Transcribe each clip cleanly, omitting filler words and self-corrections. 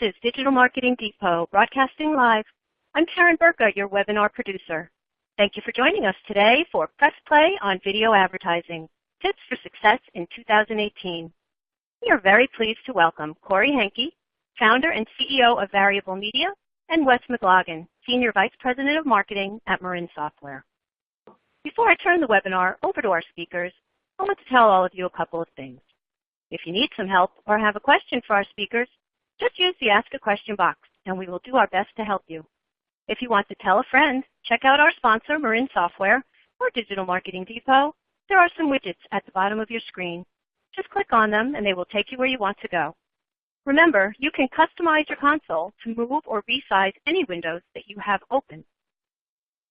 is Digital Marketing Depot, broadcasting live. I'm Karen Burka, your webinar producer. Thank you for joining us today for Press Play on Video Advertising, Tips for Success in 2018. We are very pleased to welcome Corey Henke, founder and CEO of Variable Media, and Wes McLaughlin, Senior Vice President of Marketing at Marin Software. Before I turn the webinar over to our speakers, I want to tell all of you a couple of things. If you need some help or have a question for our speakers, just use the Ask a Question box, and we will do our best to help you. If you want to tell a friend, check out our sponsor, Marin Software, or Digital Marketing Depot. There are some widgets at the bottom of your screen. Just click on them, and they will take you where you want to go. Remember, you can customize your console to move or resize any windows that you have open.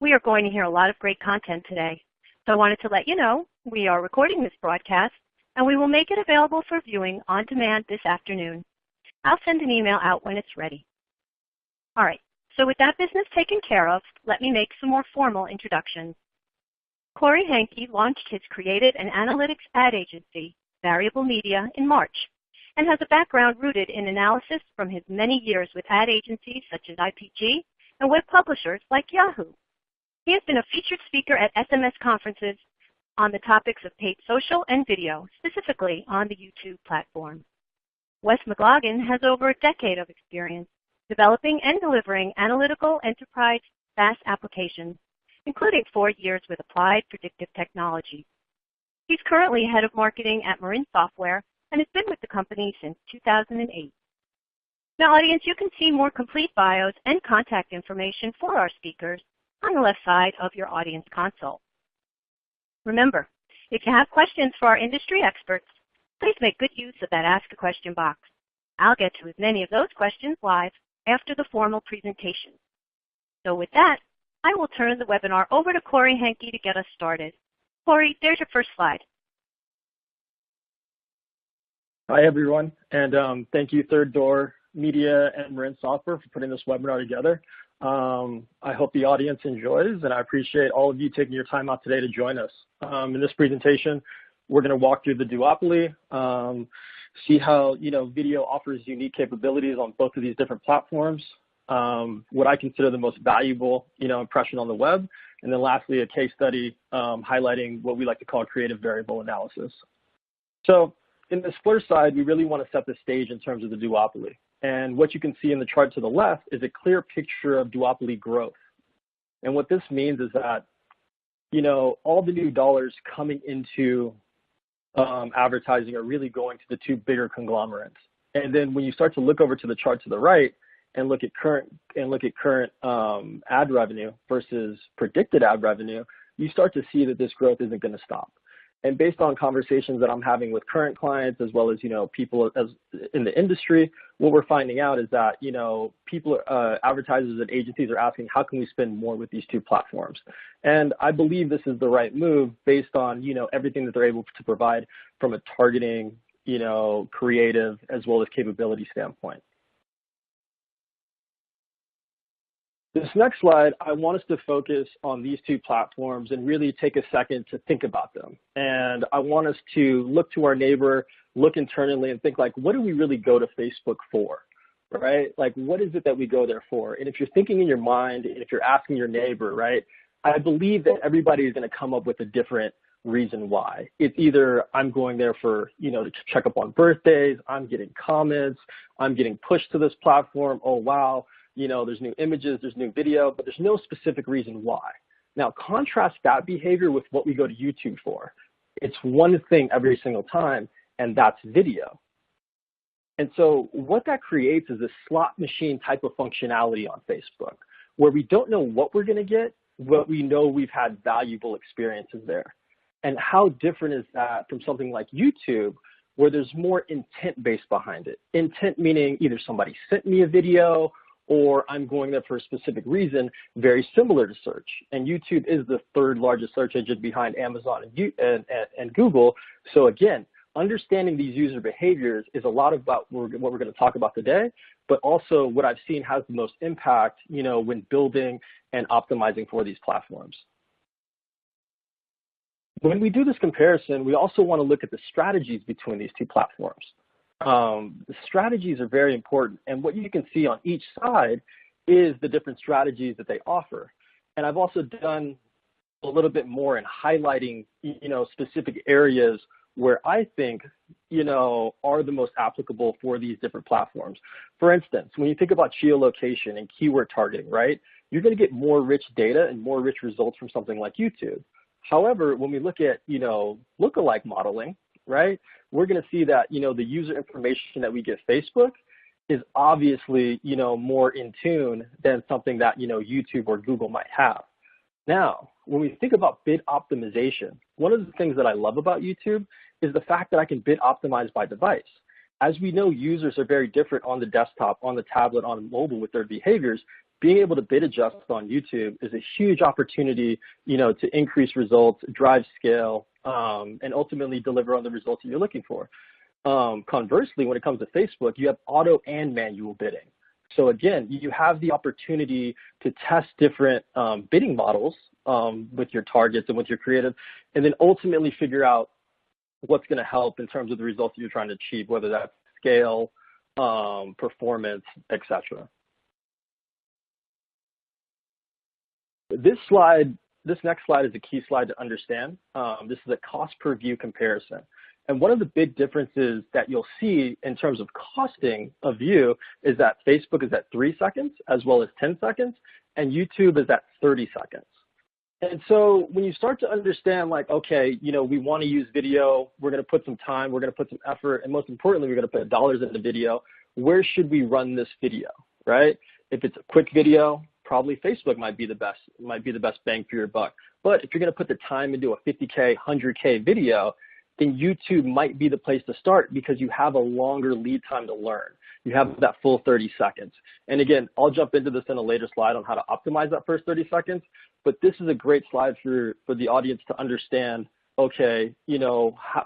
We are going to hear a lot of great content today, so I wanted to let you know we are recording this broadcast, and we will make it available for viewing on demand this afternoon. I'll send an email out when it's ready. All right, so with that business taken care of, let me make some more formal introductions. Corey Henke launched his creative and analytics ad agency, Variable Media, in March, and has a background rooted in analysis from his many years with ad agencies such as IPG and web publishers like Yahoo. He has been a featured speaker at SMS conferences on the topics of paid social and video, specifically on the YouTube platform. Wes McLaughlin has over a decade of experience developing and delivering analytical enterprise SaaS applications, including 4 years with Applied Predictive Technology. He's currently head of marketing at Marin Software and has been with the company since 2008. Now, audience, you can see more complete bios and contact information for our speakers on the left side of your audience console. Remember, if you have questions for our industry experts, please make good use of that Ask a Question box. I'll get to as many of those questions live after the formal presentation. So with that, I will turn the webinar over to Corey Henke to get us started. Corey, there's your first slide. Hi, everyone, and thank you, Third Door Media and Marin Software, for putting this webinar together. I hope the audience enjoys, and I appreciate all of you taking your time out today to join us. In this presentation, we're going to walk through the duopoly, see how video offers unique capabilities on both of these different platforms, what I consider the most valuable impression on the web, and then lastly a case study highlighting what we like to call creative variable analysis. So in the Splur side, we really want to set the stage in terms of the duopoly. And what you can see in the chart to the left is a clear picture of duopoly growth. And what this means is that, all the new dollars coming into advertising are really going to the two bigger conglomerates. And then when you start to look over to the chart to the right and look at current ad revenue versus predicted ad revenue, you start to see that this growth isn't going to stop. And based on conversations that I'm having with current clients as well as people in the industry, what we're finding out is that people, advertisers and agencies are asking, how can we spend more with these two platforms? And I believe this is the right move based on everything that they're able to provide from a targeting, creative as well as capability standpoint. This next slide, I want us to focus on these two platforms and really take a second to think about them. And I want us to look to our neighbor, look internally and think like, what do we really go to Facebook for, right? Like, what is it that we go there for? And if you're thinking in your mind, and if you're asking your neighbor, right, I believe that everybody is going to come up with a different reason why. It's either I'm going there for, to check up on birthdays, I'm getting comments, I'm getting pushed to this platform, oh, wow. There's new images, there's new video, but there's no specific reason why. Now, contrast that behavior with what we go to YouTube for. It's one thing every single time, and that's video. And so what that creates is a slot machine type of functionality on Facebook, where we don't know what we're going to get, but we know we've had valuable experiences there. And how different is that from something like YouTube, where there's more intent-based behind it? Intent meaning either somebody sent me a video, or I'm going there for a specific reason, very similar to search. And YouTube is the third largest search engine behind Amazon and Google. So again, understanding these user behaviors is a lot about what we're going to talk about today, but also what I've seen has the most impact, when building and optimizing for these platforms. When we do this comparison, we also want to look at the strategies between these two platforms. The strategies are very important, and what you can see on each side is the different strategies that they offer. And I've also done a little bit more in highlighting, specific areas where I think, are the most applicable for these different platforms. For instance, when you think about geolocation and keyword targeting, right, you're going to get more rich data and more rich results from something like YouTube. However, when we look at, lookalike modeling, right, we're going to see that, the user information that we get Facebook is obviously, more in tune than something that, YouTube or Google might have. Now, when we think about bid optimization, one of the things that I love about YouTube is the fact that I can bid optimize by device. As we know, users are very different on the desktop, on the tablet, on mobile with their behaviors. Being able to bid adjust on YouTube is a huge opportunity, to increase results, drive scale, and ultimately deliver on the results that you're looking for. Conversely, when it comes to Facebook, you have auto and manual bidding. So again, you have the opportunity to test different bidding models with your targets and with your creative, and then ultimately figure out what's going to help in terms of the results that you're trying to achieve, whether that's scale, performance, etc. This next slide is a key slide to understand. This is a cost per view comparison. And one of the big differences that you'll see in terms of costing a view is that Facebook is at 3 seconds as well as 10 seconds, and YouTube is at 30 seconds. And so when you start to understand, like, okay, we want to use video, we're going to put some time, we're going to put some effort, and most importantly, we're going to put dollars into video, where should we run this video, right? If it's a quick video, probably Facebook might be the best bang for your buck. But if you're going to put the time into a 50K, 100K video, then YouTube might be the place to start because you have a longer lead time to learn. You have that full 30 seconds. And again, I'll jump into this in a later slide on how to optimize that first 30 seconds, but this is a great slide for the audience to understand, okay,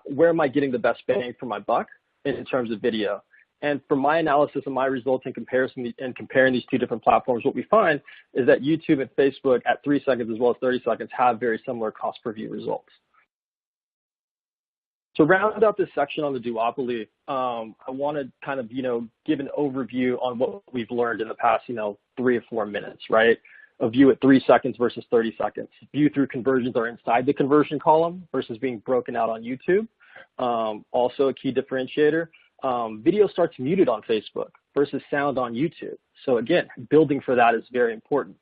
where am I getting the best bang for my buck in terms of video? And from my analysis and my results in comparison and comparing these two different platforms, what we find is that YouTube and Facebook at 3 seconds as well as 30 seconds have very similar cost per view results. To round out this section on the duopoly, I want to kind of, give an overview on what we've learned in the past, 3 or 4 minutes, right? A view at 3 seconds versus 30 seconds. View through conversions are inside the conversion column versus being broken out on YouTube. Also a key differentiator. Video starts muted on Facebook versus sound on YouTube. So again, building for that is very important.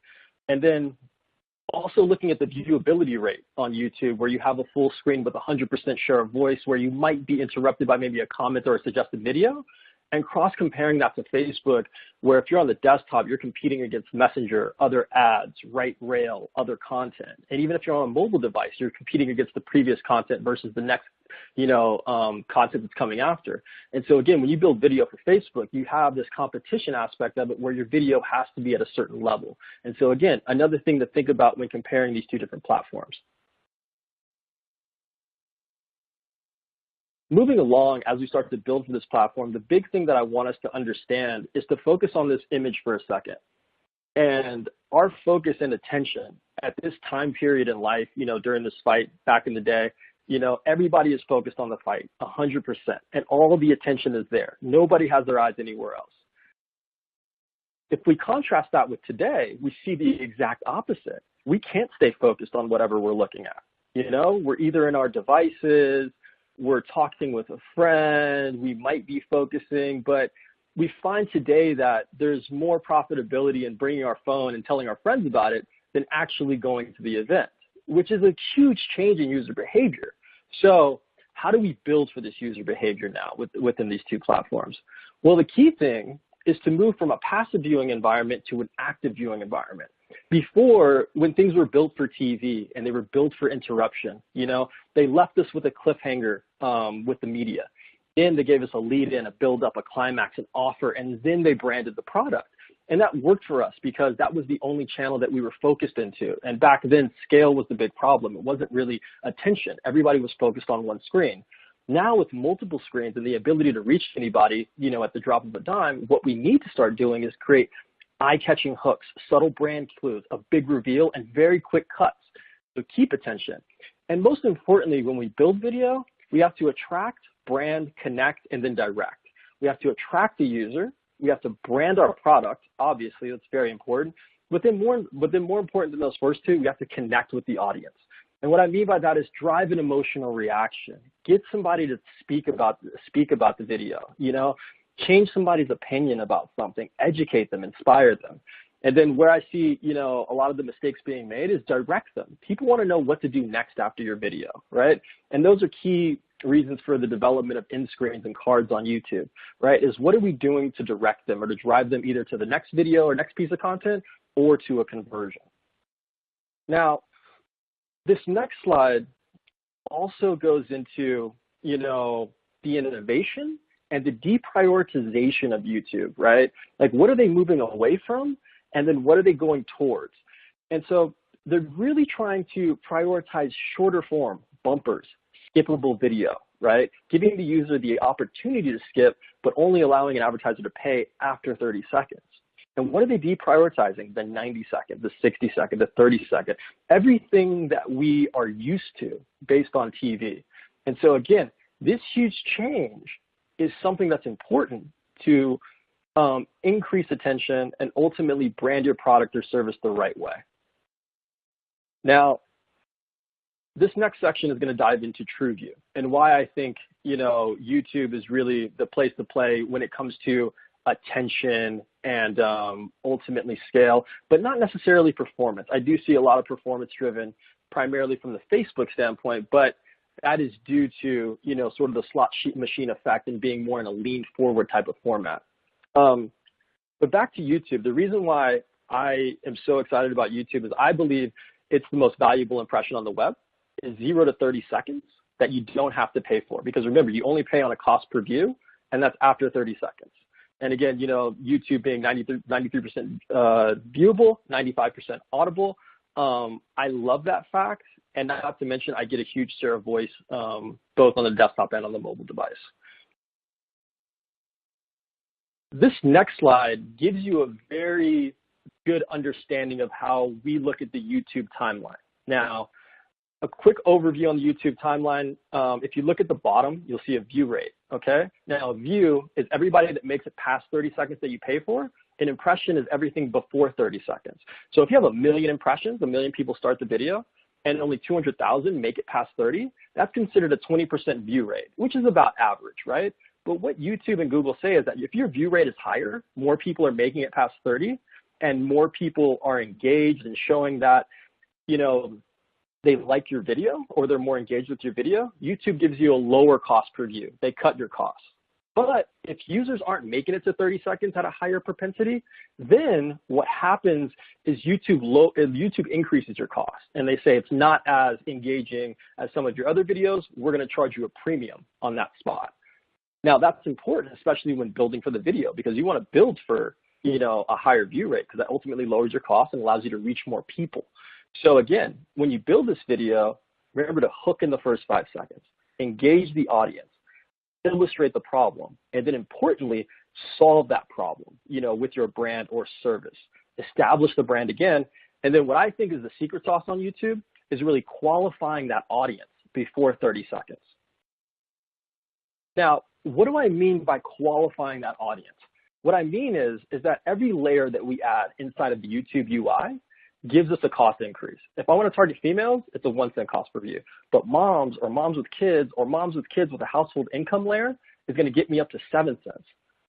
And then also looking at the viewability rate on YouTube, where you have a full screen with 100% share of voice, where you might be interrupted by maybe a comment or a suggested video, and cross-comparing that to Facebook, where if you're on the desktop, you're competing against Messenger, other ads, right rail, other content. And even if you're on a mobile device, you're competing against the previous content versus the next, content that's coming after. And so again, when you build video for Facebook, you have this competition aspect of it where your video has to be at a certain level. And so again, another thing to think about when comparing these two different platforms. Moving along, as we start to build for this platform, the big thing that I want us to understand is to focus on this image for a second. And our focus and attention at this time period in life, during this fight back in the day, everybody is focused on the fight 100%, and all the attention is there. Nobody has their eyes anywhere else. If we contrast that with today, we see the exact opposite. We can't stay focused on whatever we're looking at. We're either in our devices, we're talking with a friend, we might be focusing, but we find today that there's more profitability in bringing our phone and telling our friends about it than actually going to the event, which is a huge change in user behavior. So how do we build for this user behavior now within these two platforms? Well, the key thing is to move from a passive viewing environment to an active viewing environment. Before, when things were built for TV and they were built for interruption, they left us with a cliffhanger with the media. Then they gave us a lead in, a build up, a climax, an offer, and then they branded the product. And that worked for us because that was the only channel that we were focused into. And back then, scale was the big problem. It wasn't really attention. Everybody was focused on one screen. Now with multiple screens and the ability to reach anybody, at the drop of a dime, what we need to start doing is create eye-catching hooks, subtle brand clues, a big reveal, and very quick cuts. So keep attention. And most importantly, when we build video, we have to attract, brand, connect, and then direct. we have to attract the user, we have to brand our product, obviously, that's very important. But then more important than those first two, we have to connect with the audience. And what I mean by that is drive an emotional reaction. Get somebody to speak about the video, change somebody's opinion about something, educate them, inspire them. And then where I see, a lot of the mistakes being made is direct them. People want to know what to do next after your video, right? And those are key reasons for the development of end screens and cards on YouTube, right? Is what are we doing to direct them or to drive them either to the next video or next piece of content or to a conversion. Now, this next slide also goes into, the innovation and the deprioritization of YouTube, right? Like, what are they moving away from? And then what are they going towards? And so they're really trying to prioritize shorter form, bumpers, skippable video, right? Giving the user the opportunity to skip, but only allowing an advertiser to pay after 30 seconds. And what are they deprioritizing? The 90 second, the 60 second, the 30 second, everything that we are used to based on TV. And so again, this huge change is something that's important to increase attention and ultimately brand your product or service the right way. Now, this next section is going to dive into TrueView and why I think, YouTube is really the place to play when it comes to attention and ultimately scale, but not necessarily performance. I do see a lot of performance driven primarily from the Facebook standpoint, but that is due to, sort of the slot machine effect and being more in a lean forward type of format. But back to YouTube, the reason why I am so excited about YouTube is I believe it's the most valuable impression on the web is 0 to 30 seconds that you don't have to pay for. Because remember, you only pay on a cost per view, and that's after 30 seconds. And again, YouTube being 93% viewable, 95% audible. I love that fact. And not to mention, I get a huge share of voice both on the desktop and on the mobile device. This next slide gives you a very good understanding of how we look at the YouTube timeline. Now, a quick overview on the YouTube timeline. If you look at the bottom, you'll see a view rate, okay? Now, a view is everybody that makes it past 30 seconds that you pay for. An impression is everything before 30 seconds. So if you have 1 million impressions, 1 million people start the video, and only 200,000 make it past 30, that's considered a 20% view rate, which is about average, right? But what YouTube and Google say is that if your view rate is higher, more people are making it past 30, and more people are engaged and showing that, they like your video or they're more engaged with your video, YouTube gives you a lower cost per view. They cut your costs. But if users aren't making it to 30 seconds at a higher propensity, then what happens is YouTube increases your cost. And they say it's not as engaging as some of your other videos. We're going to charge you a premium on that spot. Now, that's important, especially when building for the video, because you want to build for, a higher view rate because that ultimately lowers your cost and allows you to reach more people. So again, when you build this video, remember to hook in the first 5 seconds, engage the audience, illustrate the problem, and then importantly, solve that problem, with your brand or service. Establish the brand again. And then what I think is the secret sauce on YouTube is really qualifying that audience before 30 seconds. Now, what do I mean by qualifying that audience? What I mean is that every layer that we add inside of the YouTube UI gives us a cost increase. If I want to target females, it's a 1 cent cost per view. But moms or moms with kids or moms with kids with a household income layer is going to get me up to 7 cents.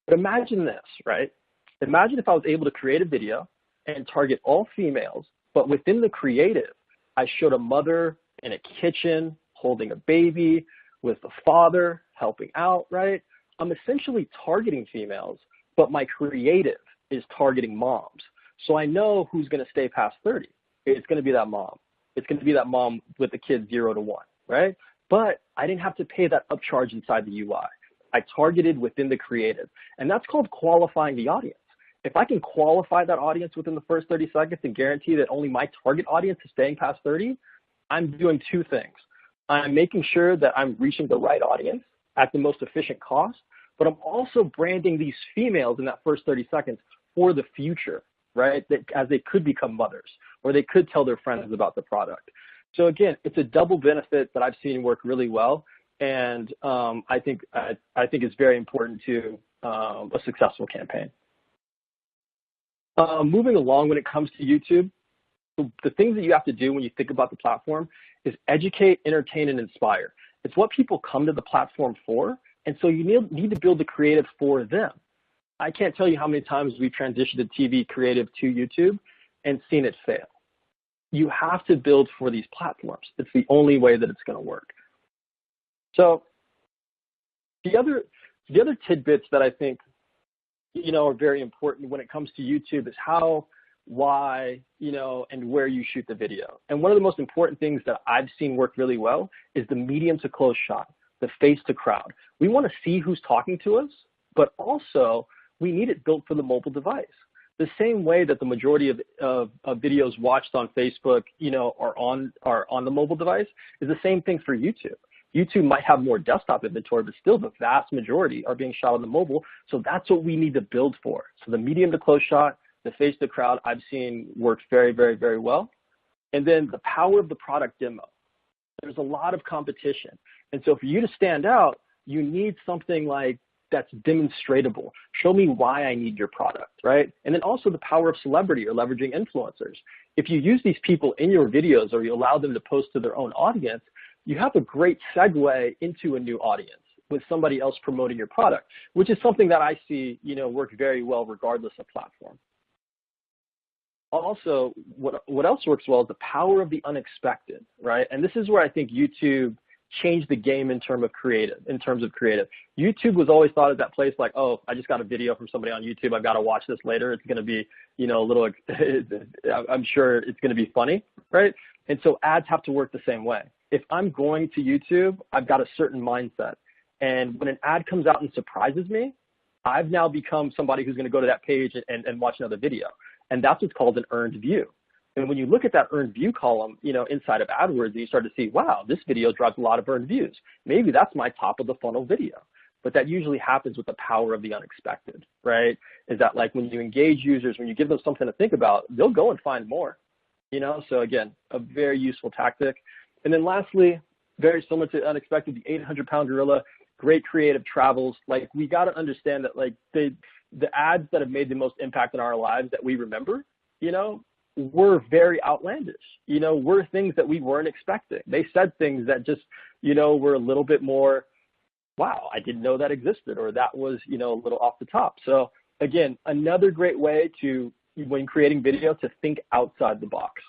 But imagine this, right? Imagine if I was able to create a video and target all females, but within the creative, I showed a mother in a kitchen holding a baby with a father helping out, right? I'm essentially targeting females, but my creative is targeting moms. So I know who's going to stay past 30. It's going to be that mom. It's going to be that mom with the kids 0 to 1, right? But I didn't have to pay that upcharge inside the UI. I targeted within the creative. And that's called qualifying the audience. If I can qualify that audience within the first 30 seconds and guarantee that only my target audience is staying past 30, I'm doing 2 things. I'm making sure that I'm reaching the right audience at the most efficient cost, but I'm also branding these females in that first 30 seconds for the future, right? As they could become mothers or they could tell their friends about the product. So again, it's a double benefit that I've seen work really well. and I think it's very important to a successful campaign. Moving along, when it comes to YouTube, the things that you have to do when you think about the platform is educate, entertain, and inspire. It's what people come to the platform for, and so you need to build the creative for them. I can't tell you how many times we've transitioned a TV creative to YouTube and seen it fail. You have to build for these platforms. It's the only way that it's going to work. So the other tidbits that I think, are very important when it comes to YouTube is how, why, and where you shoot the video. And one of the most important things that I've seen work really well is the medium to close shot, the face to crowd. We want to see who's talking to us, but also we need it built for the mobile device. The same way that the majority of videos watched on Facebook, are on the mobile device, is the same thing for YouTube. YouTube might have more desktop inventory, but still the vast majority are being shot on the mobile. So that's what we need to build for. So the medium to close shot, the face to crowd, I've seen work very, very, very well. And then the power of the product demo. There's a lot of competition. And so for you to stand out, you need something like that's demonstratable. Show me why I need your product, right? And then also the power of celebrity or leveraging influencers. If you use these people in your videos or you allow them to post to their own audience, you have a great segue into a new audience with somebody else promoting your product, which is something that I see, work very well regardless of platform. Also, what else works well is the power of the unexpected, right? And this is where I think YouTube changed the game in terms of creative. YouTube was always thought of that place like, oh, I just got a video from somebody on YouTube. I've got to watch this later. It's going to be, a little, I'm sure it's going to be funny, right? And so ads have to work the same way. If I'm going to YouTube, I've got a certain mindset. And when an ad comes out and surprises me, I've now become somebody who's going to go to that page and watch another video. And that's what's called an earned view. And when you look at that earned view column, inside of AdWords, and you start to see, wow, this video drives a lot of earned views. Maybe that's my top of the funnel video. But that usually happens with the power of the unexpected, right? Is that like when you engage users, when you give them something to think about, they'll go and find more, So again, a very useful tactic. And then lastly, very similar to unexpected, the 800-pound gorilla, great creative travels. Like, we got to understand that, like, the ads that have made the most impact in our lives that we remember, were very outlandish. Were things that we weren't expecting. They said things that just, were a little bit more, wow, I didn't know that existed, or that was, a little off the top. So again, another great way to, when creating video, to think outside the box.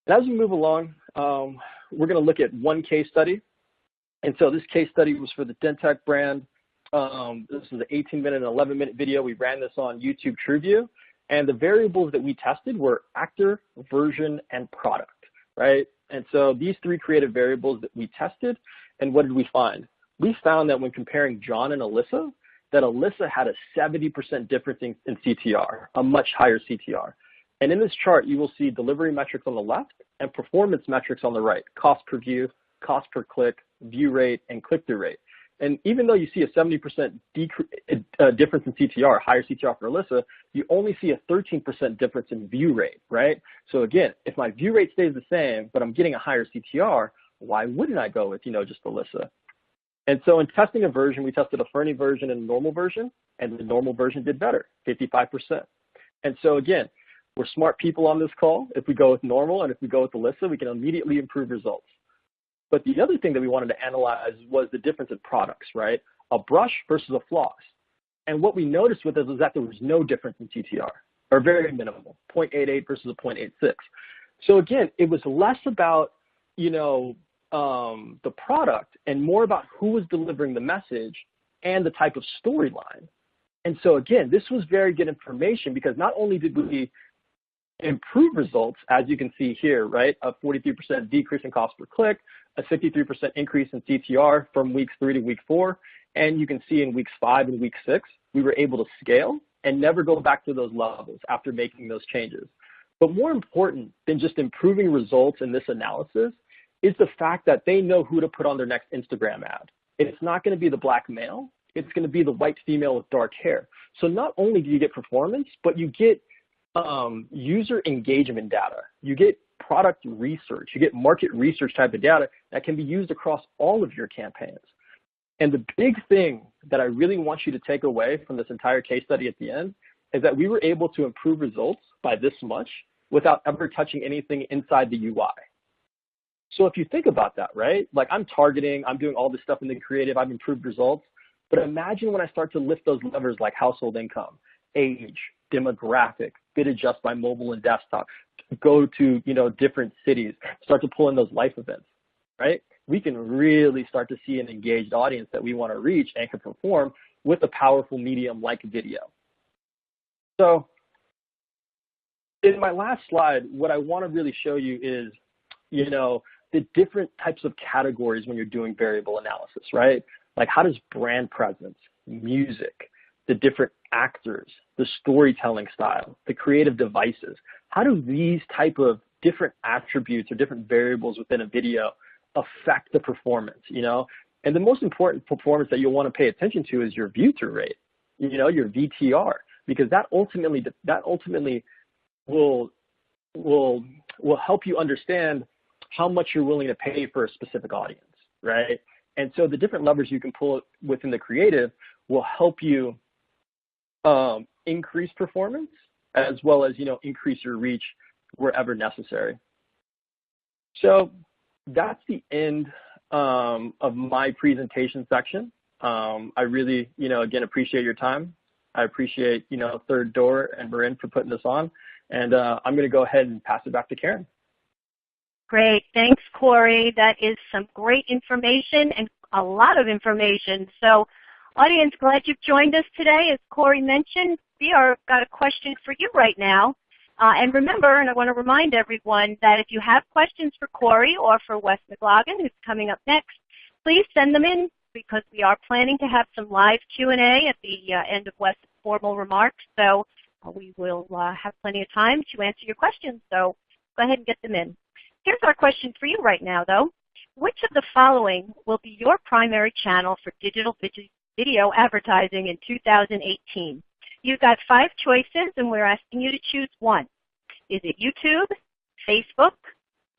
And as we move along, we're going to look at one case study. And so this case study was for the Dentec brand. This is an 18-minute and 11-minute video. We ran this on YouTube TrueView. And the variables that we tested were actor, version, and product, right? And so these three creative variables that we tested, and what did we find? We found that when comparing John and Alyssa, that Alyssa had a 70% difference in CTR, a much higher CTR. And in this chart, you will see delivery metrics on the left and performance metrics on the right, cost per view, cost per click, view rate, and click-through rate. And even though you see a 70% difference in CTR, higher CTR for Alyssa, you only see a 13% difference in view rate, right? So again, if my view rate stays the same, but I'm getting a higher CTR, why wouldn't I go with, just Alyssa? And so in testing a version, we tested a Fernie version and a normal version, and the normal version did better, 55%. And so again, we're smart people on this call. If we go with normal and if we go with Alyssa, we can immediately improve results. But the other thing that we wanted to analyze was the difference in products, right? A brush versus a floss. And what we noticed with this was that there was no difference in CTR, or very minimal, 0.88 versus a 0.86. So again, it was less about, the product and more about who was delivering the message and the type of storyline. And so again, this was very good information because not only did we improve results, as you can see here, right? A 43% decrease in cost per click, a 53% increase in CTR from weeks 3 to week 4. And you can see in weeks 5 and week 6, we were able to scale and never go back to those levels after making those changes. But more important than just improving results in this analysis is the fact that they know who to put on their next Instagram ad. It's not going to be the black male. It's going to be the white female with dark hair. So not only do you get performance, but you get user engagement data. You get product research. You get market research type of data that can be used across all of your campaigns. And the big thing that I really want you to take away from this entire case study at the end is that we were able to improve results by this much without ever touching anything inside the UI. So if you think about that, right? Like I'm targeting, I'm doing all this stuff in the creative, I've improved results. But imagine when I start to lift those levers like household income, age, demographic, bid adjust by mobile and desktop, go to, different cities, start to pull in those life events, right? We can really start to see an engaged audience that we want to reach and can perform with a powerful medium like video. So in my last slide, what I want to really show you is, the different types of categories when you're doing variable analysis, right? Like how does brand presence, music, the different actors, the storytelling style, the creative devices, how do these type of different attributes or different variables within a video affect the performance, And the most important performance that you'll want to pay attention to is your view-through rate, your VTR, because that ultimately will help you understand how much you're willing to pay for a specific audience, right? And so the different levers you can pull within the creative will help you increase performance as well as, increase your reach wherever necessary. So that's the end of my presentation section. I really, again, appreciate your time. I appreciate, Third Door and Marin for putting this on. And I'm going to go ahead and pass it back to Karen. Great. Thanks, Corey. That is some great information and a lot of information. So, audience, glad you've joined us today. As Corey mentioned, we got a question for you right now. And remember, and I want to remind everyone that if you have questions for Corey or for Wes McLaughlin, who's coming up next, please send them in because we are planning to have some live Q&A at the end of Wes' formal remarks. So we will have plenty of time to answer your questions. So go ahead and get them in. Here's our question for you right now, though. Which of the following will be your primary channel for digital video advertising in 2018? You've got 5 choices, and we're asking you to choose one. Is it YouTube, Facebook,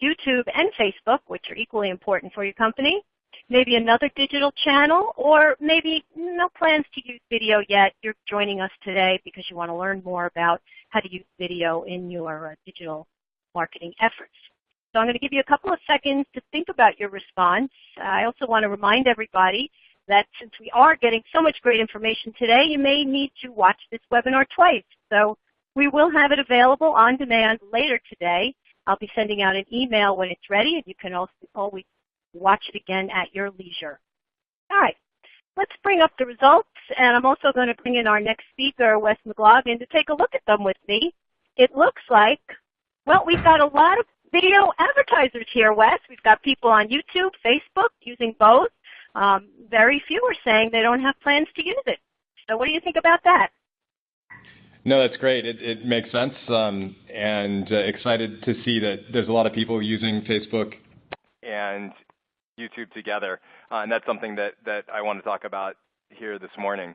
YouTube and Facebook, which are equally important for your company, maybe another digital channel, or maybe no plans to use video yet? You're joining us today because you want to learn more about how to use video in your digital marketing efforts. So I'm going to give you a couple of seconds to think about your response. I also want to remind everybody that since we are getting so much great information today, you may need to watch this webinar twice. So we will have it available on demand later today. I'll be sending out an email when it's ready, and you can also always watch it again at your leisure. All right, let's bring up the results, and I'm also going to bring in our next speaker, Wes McLaughlin, to take a look at them with me. It looks like, well, we've got a lot of video advertisers here, Wes. We've got people on YouTube, Facebook, using both. Very few are saying they don't have plans to use it. So what do you think about that? No, that's great. It makes sense, and excited to see that there's a lot of people using Facebook and YouTube together, and that's something that I want to talk about here this morning.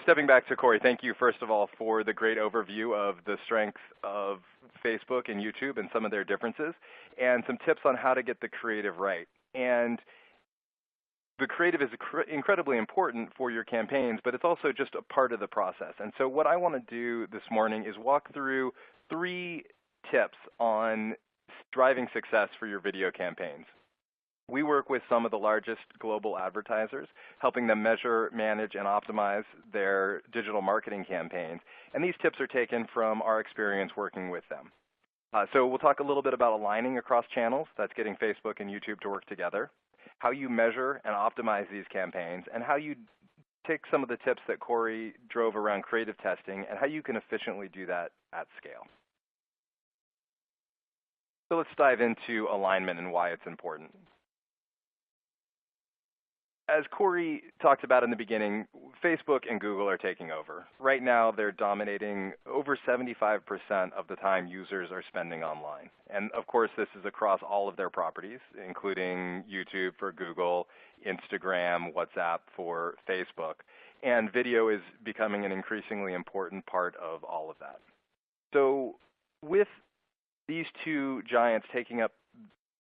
Stepping back to Corey, thank you, first of all, for the great overview of the strength of Facebook and YouTube and some of their differences, and some tips on how to get the creative right. And the creative is incredibly important for your campaigns, but it's also just a part of the process. And so what I want to do this morning is walk through 3 tips on driving success for your video campaigns. We work with some of the largest global advertisers, helping them measure, manage, and optimize their digital marketing campaigns. And these tips are taken from our experience working with them. So we'll talk a little bit about aligning across channels. That's getting Facebook and YouTube to work together. How you measure and optimize these campaigns, and how you take some of the tips that Corey drove around creative testing and how you can efficiently do that at scale. So let's dive into alignment and why it's important. As Corey talked about in the beginning, Facebook and Google are taking over. Right now, they're dominating over 75% of the time users are spending online. And of course, this is across all of their properties, including YouTube for Google, Instagram, WhatsApp for Facebook. And video is becoming an increasingly important part of all of that. So with these two giants taking up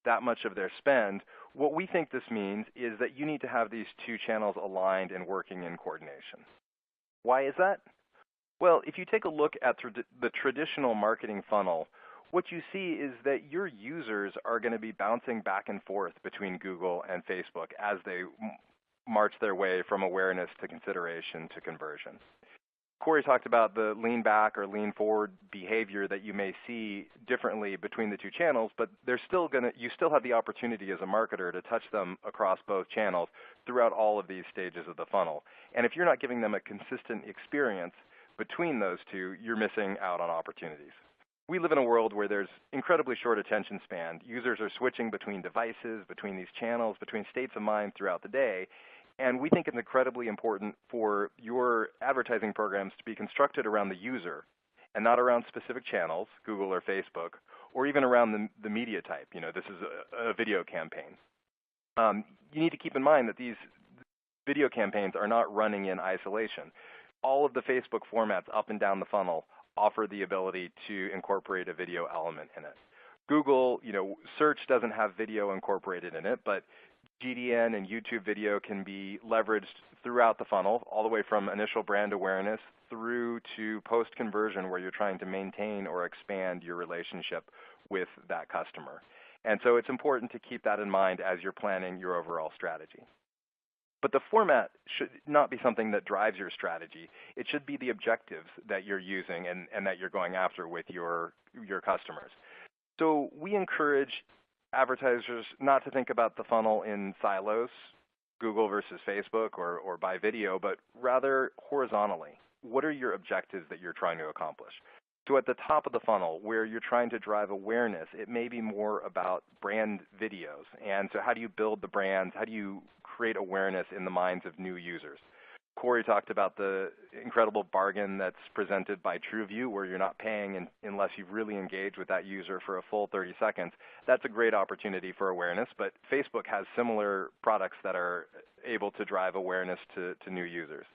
that much of their spend, what we think this means is that you need to have these two channels aligned and working in coordination. Why is that? Well, if you take a look at the traditional marketing funnel, what you see is that your users are going to be bouncing back and forth between Google and Facebook as they march their way from awareness to consideration to conversion. Corey talked about the lean back or lean forward behavior that you may see differently between the two channels, but you still have the opportunity as a marketer to touch them across both channels throughout all of these stages of the funnel. And if you're not giving them a consistent experience between those two, you're missing out on opportunities. We live in a world where there's incredibly short attention span. Users are switching between devices, between these channels, between states of mind throughout the day. And we think it's incredibly important for your advertising programs to be constructed around the user and not around specific channels, Google or Facebook, or even around the media type. This is a video campaign. You need to keep in mind that these video campaigns are not running in isolation. All of the Facebook formats up and down the funnel offer the ability to incorporate a video element in it. Google, search doesn't have video incorporated in it, but GDN and YouTube video can be leveraged throughout the funnel, all the way from initial brand awareness through to post-conversion, where you're trying to maintain or expand your relationship with that customer. And so it's important to keep that in mind as you're planning your overall strategy. But the format should not be something that drives your strategy. It should be the objectives that you're using and that you're going after with your customers. So we encourage advertisers not to think about the funnel in silos, Google versus Facebook or by video, but rather horizontally. What are your objectives that you're trying to accomplish? So at the top of the funnel, where you're trying to drive awareness, it may be more about brand videos. And so how do you build the brands? How do you create awareness in the minds of new users? Corey talked about the incredible bargain that's presented by TrueView, where you're not paying unless you've really engaged with that user for a full 30 seconds. That's a great opportunity for awareness, but Facebook has similar products that are able to drive awareness to new users.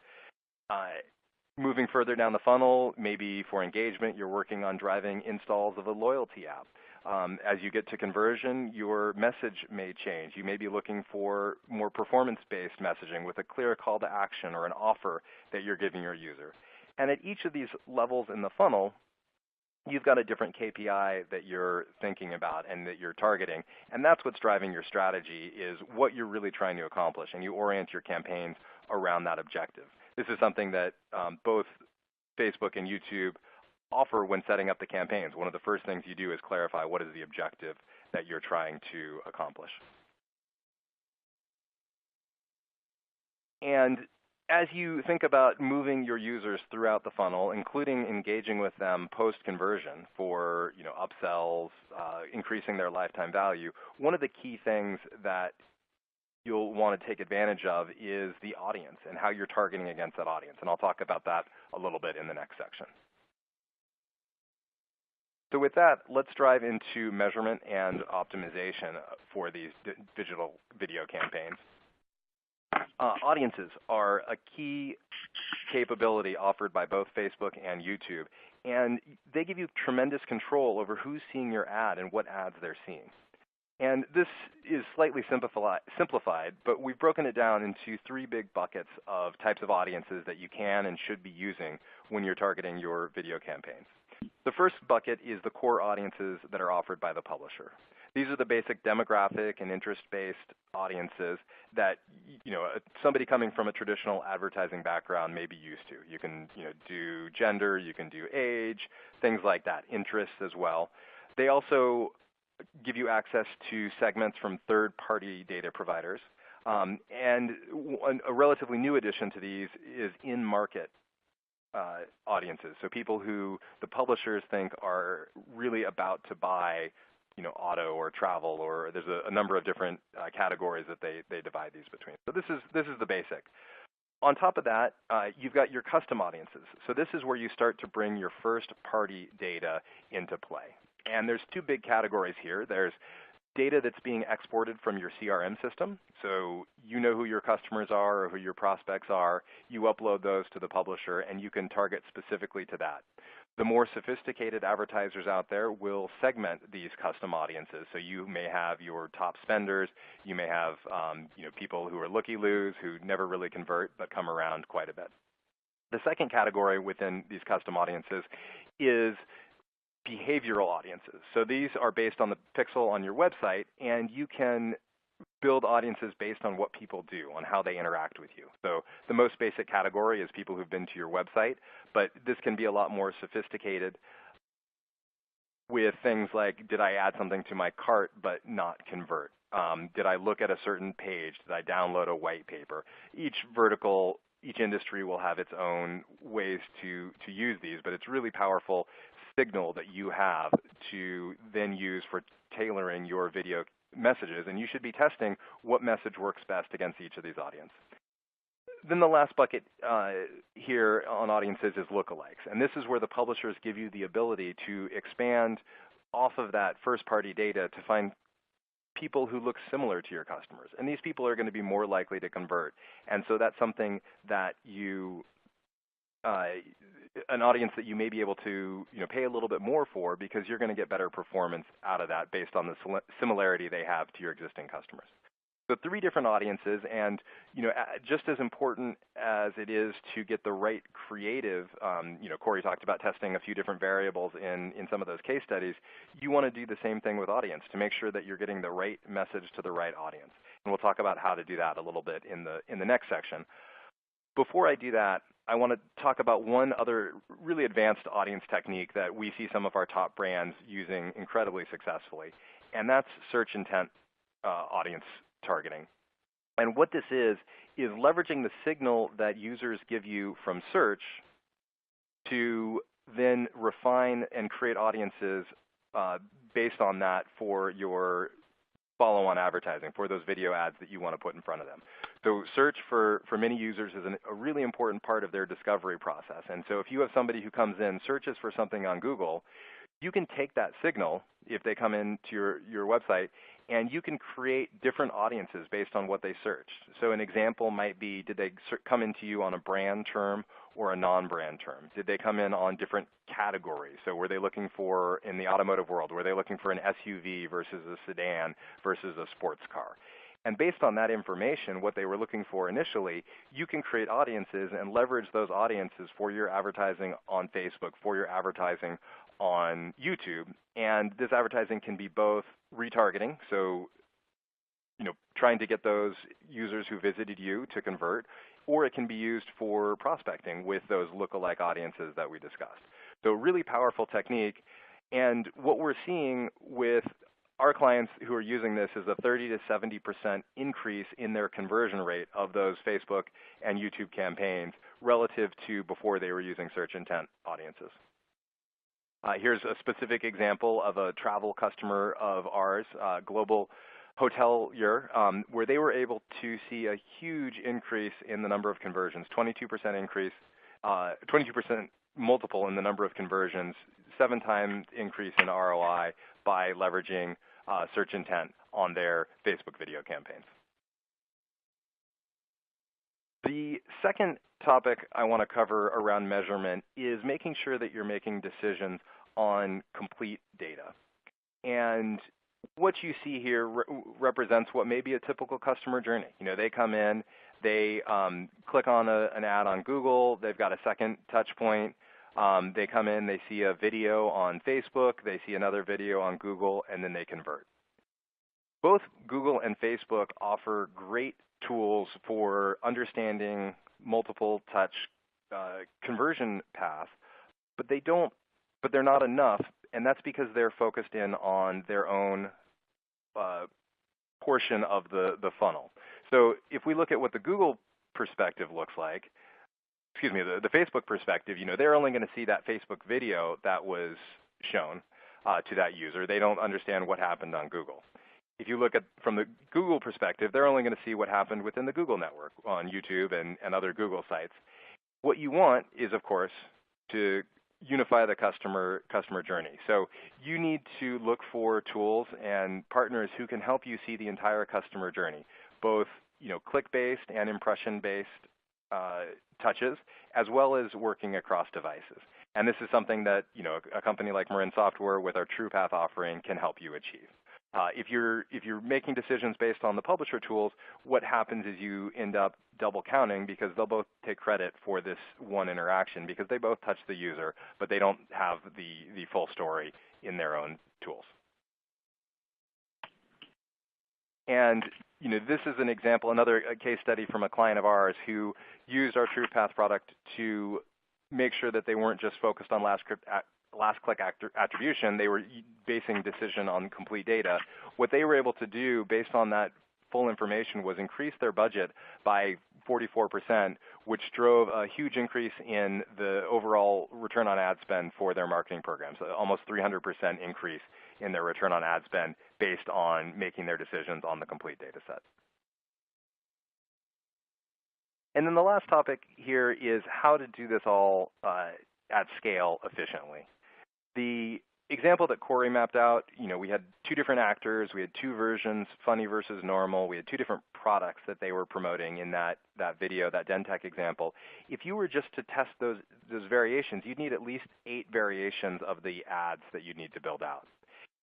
Moving further down the funnel, maybe for engagement, you're working on driving installs of a loyalty app. As you get to conversion, your message may change. You may be looking for more performance-based messaging with a clear call to action or an offer that you're giving your user. And at each of these levels in the funnel, you've got a different KPI that you're thinking about and that you're targeting. And that's what's driving your strategy, is what you're really trying to accomplish. And you orient your campaigns around that objective. This is something that both Facebook and YouTube offer when setting up the campaigns. One of the first things you do is clarify what is the objective that you're trying to accomplish. And as you think about moving your users throughout the funnel, including engaging with them post-conversion for upsells, increasing their lifetime value, one of the key things that you'll want to take advantage of is the audience and how you're targeting against that audience. And I'll talk about that a little bit in the next section. So with that, let's dive into measurement and optimization for these digital video campaigns. Audiences are a key capability offered by both Facebook and YouTube, and they give you tremendous control over who's seeing your ad and what ads they're seeing. And this is slightly simplified, but we've broken it down into three big buckets of types of audiences that you can and should be using when you're targeting your video campaigns. The first bucket is the core audiences that are offered by the publisher. These are the basic demographic and interest-based audiences that somebody coming from a traditional advertising background may be used to. You can do gender, you can do age, things like that, interests as well. They also give you access to segments from third-party data providers. And a relatively new addition to these is in-market audiences, so people who the publishers think are really about to buy auto or travel, or there's a number of different categories that they divide these between. So this is the basic. On top of that, you've got your custom audiences. So this is where you start to bring your first-party data into play. And there's two big categories here. There's data that's being exported from your CRM system. So you know who your customers are or who your prospects are. You upload those to the publisher, and you can target specifically to that. The more sophisticated advertisers out there will segment these custom audiences. So you may have your top spenders, you may have people who are looky-loos who never really convert but come around quite a bit. The second category within these custom audiences is behavioral audiences. So these are based on the pixel on your website, and you can build audiences based on what people do, on how they interact with you. So the most basic category is people who've been to your website, but this can be a lot more sophisticated with things like, did I add something to my cart but not convert? Did I look at a certain page? Did I download a white paper? Each industry will have its own ways to use these, but it's really powerful signal that you have to then use for tailoring your video messages, and you should be testing what message works best against each of these audiences. Then the last bucket here on audiences is lookalikes, and this is where the publishers give you the ability to expand off of that first-party data to find people who look similar to your customers, and these people are going to be more likely to convert. And so that's something that an audience that you may be able to pay a little bit more for, because you're going to get better performance out of that based on the similarity they have to your existing customers. So 3 different audiences, and just as important as it is to get the right creative, Corey talked about testing a few different variables in some of those case studies. You want to do the same thing with audience to make sure that you're getting the right message to the right audience. And we'll talk about how to do that a little bit in the next section. Before I do that, I want to talk about one other really advanced audience technique that we see some of our top brands using incredibly successfully, and that's search intent audience targeting. And what this is leveraging the signal that users give you from search to then refine and create audiences based on that for your follow-on advertising, for those video ads that you want to put in front of them. So search for many users is a really important part of their discovery process. And so if you have somebody who comes in, searches for something on Google, you can take that signal if they come into your website, and you can create different audiences based on what they searched. So an example might be, did they come into you on a brand term or a non-brand term? Did they come in on different categories? So were they looking for, in the automotive world, were they looking for an SUV versus a sedan versus a sports car? And based on that information, what they were looking for initially, you can create audiences and leverage those audiences for your advertising on Facebook, for your advertising on YouTube. And this advertising can be both retargeting, so trying to get those users who visited you to convert, or it can be used for prospecting with those lookalike audiences that we discussed. So really powerful technique. And what we're seeing with our clients who are using this is a 30 to 70% increase in their conversion rate of those Facebook and YouTube campaigns relative to before they were using search intent audiences. Here's a specific example of a travel customer of ours, global hotelier, where they were able to see a huge increase in the number of conversions, 22% increase, 22% multiple in the number of conversions, 7 times increase in ROI by leveraging search intent on their Facebook video campaigns. The second topic I want to cover around measurement is making sure that you're making decisions on complete data. And what you see here represents what may be a typical customer journey. They come in, they click on an ad on Google, they've got a second touch point, they come in, they see a video on Facebook, they see another video on Google, and then they convert. Both Google and Facebook offer great tools for understanding multiple touch conversion paths, but they're not enough, and that's because they're focused in on their own portion of the funnel. So if we look at what the Google perspective looks like, the Facebook perspective, they're only going to see that Facebook video that was shown to that user. They don't understand what happened on Google. If you look at from the Google perspective, they're only going to see what happened within the Google network on YouTube and other Google sites. What you want is, of course, to unify the customer journey. So you need to look for tools and partners who can help you see the entire customer journey, both click-based and impression-based touches, as well as working across devices. And this is something that a company like Marin Software with our TruePath offering can help you achieve. If you're making decisions based on the publisher tools, what happens is you end up double counting because they'll both take credit for this one interaction because they both touch the user, but they don't have the full story in their own tools. And this is an example, another case study from a client of ours who used our TruePath product to make sure that they weren't just focused on last-click attribution. They were basing decision on complete data. What they were able to do based on that full information was increase their budget by 44%, which drove a huge increase in the overall return on ad spend for their marketing programs, almost 300% increase in their return on ad spend based on making their decisions on the complete data set. And then the last topic here is how to do this all at scale efficiently. The example that Corey mapped out, we had two different actors, we had two versions, funny versus normal, we had two different products that they were promoting in that video, that Dentech example. If you were just to test those variations, you'd need at least 8 variations of the ads that you'd need to build out.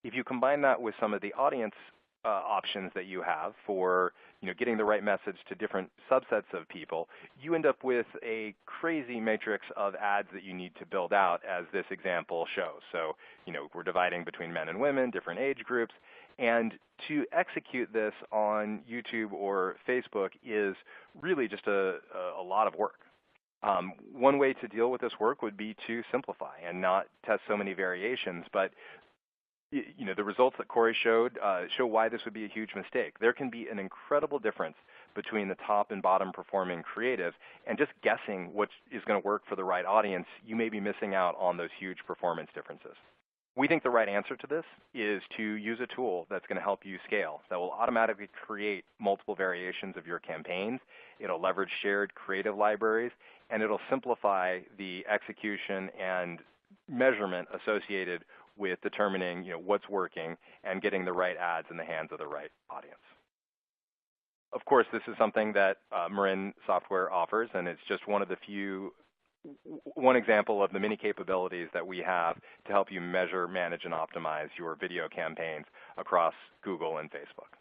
If you combine that with some of the audience options that you have for getting the right message to different subsets of people, you end up with a crazy matrix of ads that you need to build out, as this example shows. So we're dividing between men and women, different age groups, and to execute this on YouTube or Facebook is really just a lot of work. One way to deal with this work would be to simplify and not test so many variations, but the results that Corey showed show why this would be a huge mistake. There can be an incredible difference between the top and bottom performing creative, and just guessing what is going to work for the right audience, you may be missing out on those huge performance differences. We think the right answer to this is to use a tool that's going to help you scale, that will automatically create multiple variations of your campaigns. It'll leverage shared creative libraries, and it'll simplify the execution and measurement associated with determining what's working and getting the right ads in the hands of the right audience. Of course, this is something that Marin Software offers, and it's just one example of the many capabilities that we have to help you measure, manage, and optimize your video campaigns across Google and Facebook.